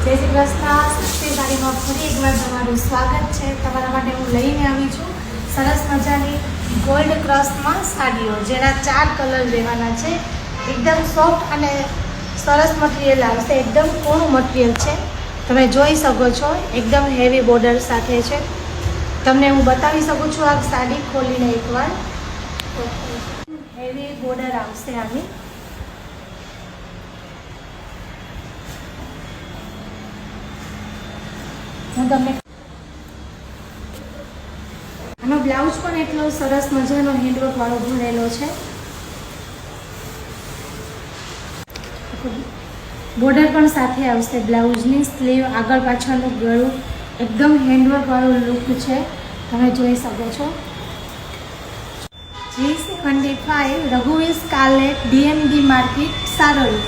જય શ્રી કૃષ્ણ. સસ્તી સાડીમાં ફરી એકવાર તમારું સ્વાગત છે. તમારા માટે હું લઈને આવી છું સરસ મજાની ગોલ્ડ ક્રશમાં સાડીઓ, જેના 4 કલર રહેવાના છે. એકદમ સોફ્ટ અને સરસ મટીરિયલ આવશે. એકદમ કોરું મટીરિયલ છે, તમે જોઈ શકો છો. એકદમ હેવી બોર્ડર સાથે છે. તમને હું બતાવી શકું છું આ સાડી ખોલીને એકવાર. હેવી બોર્ડર આવશે આની. હું તમને આનો બ્લાઉઝ પણ એટલો સરસ મજાનો હેન્ડવર્ક વાળો ભરેલો છે. બોર્ડર પણ સાથે આવશે. બ્લાઉઝની સ્લીવ, આગળ પાછળનું ગળું એકદમ હેન્ડવર્ક વાળો લુક છે, તમે જોઈ શકો છો. G75 રઘુવીર સ્કાર્લેટ, DMD market, Saroli.